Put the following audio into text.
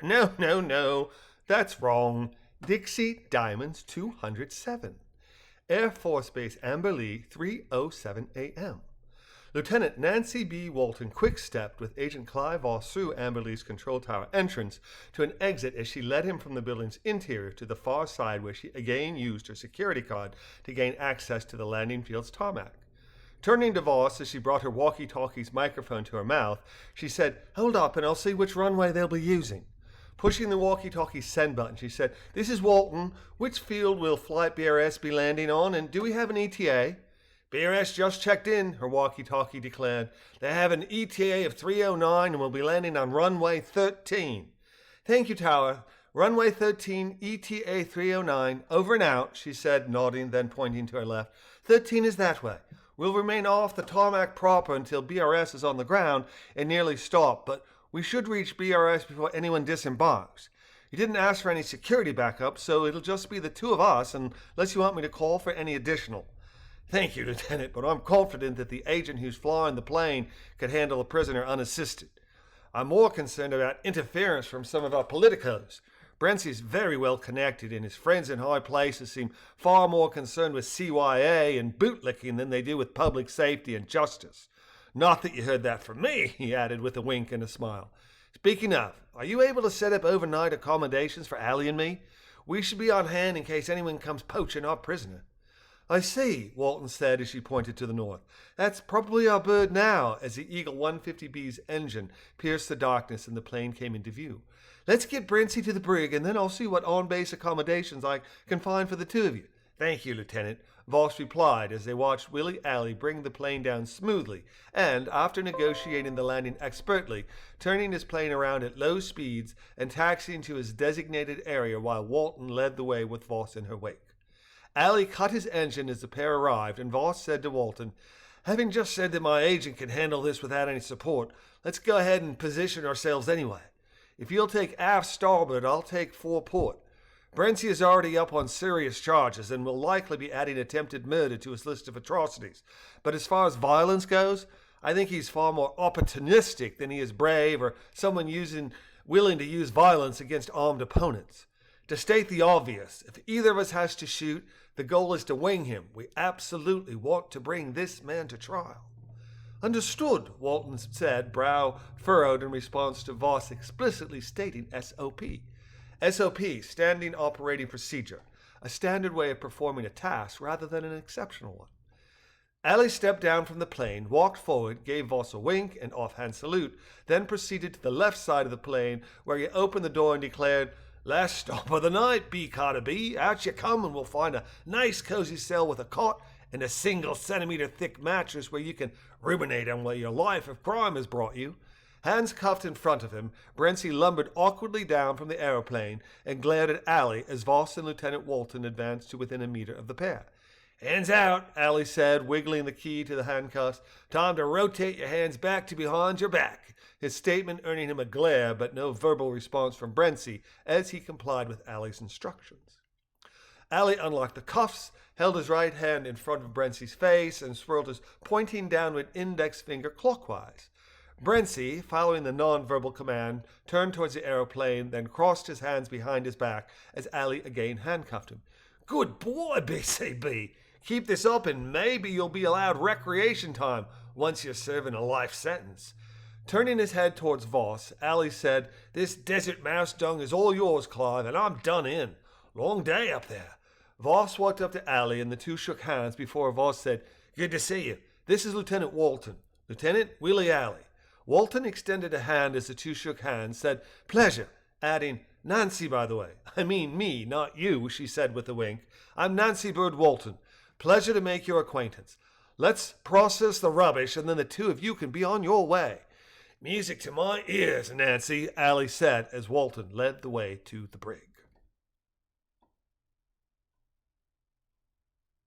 No, that's wrong. Dixie Diamonds 207. Air Force Base Amberley, 3:07 a.m. Lieutenant Nancy B. Walton quick-stepped with Agent Clive Voss through Amberley's control tower entrance to an exit as she led him from the building's interior to the far side, where she again used her security card to gain access to the landing field's tarmac. Turning to Voss as she brought her walkie-talkie's microphone to her mouth, she said, "Hold up and I'll see which runway they'll be using." Pushing the walkie-talkie's send button, she said, "This is Walton. Which field will Flight BRS be landing on, and do we have an ETA?" "BRS just checked in," her walkie-talkie declared. "They have an ETA of 309 and will be landing on runway 13. "Thank you, Tower. Runway 13, ETA 309, over and out," she said, nodding, then pointing to her left. 13 is that way. We'll remain off the tarmac proper until BRS is on the ground and nearly stopped, but we should reach BRS before anyone disembarks. You didn't ask for any security backup, so it'll just be the two of us unless you want me to call for any additional." "Thank you, Lieutenant, but I'm confident that the agent who's flying the plane could handle a prisoner unassisted. I'm more concerned about interference from some of our politicos. Brency's very well connected, and his friends in high places seem far more concerned with CYA and bootlicking than they do with public safety and justice. Not that you heard that from me," he added with a wink and a smile. "Speaking of, are you able to set up overnight accommodations for Allie and me? We should be on hand in case anyone comes poaching our prisoner." "I see," Walton said as she pointed to the north. "That's probably our bird now," as the Eagle 150B's engine pierced the darkness and the plane came into view. "Let's get Brency to the brig, and then I'll see what on-base accommodations I can find for the two of you." "Thank you, Lieutenant," Voss replied as they watched Willie Alley bring the plane down smoothly and, after negotiating the landing expertly, turning his plane around at low speeds and taxiing to his designated area while Walton led the way with Voss in her wake. Alley cut his engine as the pair arrived, and Voss said to Walton, "Having just said that my agent can handle this without any support, let's go ahead and position ourselves anyway. If you'll take aft starboard, I'll take fore port. Brency is already up on serious charges and will likely be adding attempted murder to his list of atrocities. But as far as violence goes, I think he's far more opportunistic than he is brave or someone willing to use violence against armed opponents. To state the obvious, if either of us has to shoot, the goal is to wing him. We absolutely want to bring this man to trial." "Understood," Walton said, brow furrowed in response to Voss explicitly stating SOP. SOP, Standing Operating Procedure, a standard way of performing a task rather than an exceptional one. Alley stepped down from the plane, walked forward, gave Voss a wink and offhand salute, then proceeded to the left side of the plane, where he opened the door and declared, "Last stop of the night, B. Carter B. Out you come, and we'll find a nice cozy cell with a cot and a single-centimeter thick mattress where you can ruminate on what your life of crime has brought you." Hands cuffed in front of him, Brency lumbered awkwardly down from the aeroplane and glared at Alley as Voss and Lieutenant Walton advanced to within a meter of the pair. "Hands out," Alley said, wiggling the key to the handcuffs. "Time to rotate your hands back to behind your back," his statement earning him a glare but no verbal response from Brency as he complied with Alley's instructions. Alley unlocked the cuffs, held his right hand in front of Brency's face, and swirled his pointing downward index finger clockwise. Brency, following the non-verbal command, turned towards the aeroplane, then crossed his hands behind his back as Alley again handcuffed him. "Good boy, BCB. Keep this up and maybe you'll be allowed recreation time once you're serving a life sentence." Turning his head towards Voss, Alley said, "This desert mouse dung is all yours, Clive, and I'm done in. Long day up there." Voss walked up to Alley and the two shook hands before Voss said, "Good to see you. This is Lieutenant Walton. Lieutenant Willie Alley." Walton extended a hand as the two shook hands, said, "Pleasure," adding, "Nancy, by the way." "I mean me, not you," she said with a wink. "I'm Nancy Bird Walton. Pleasure to make your acquaintance. Let's process the rubbish, and then the two of you can be on your way." "Music to my ears, Nancy," Alley said as Walton led the way to the brig.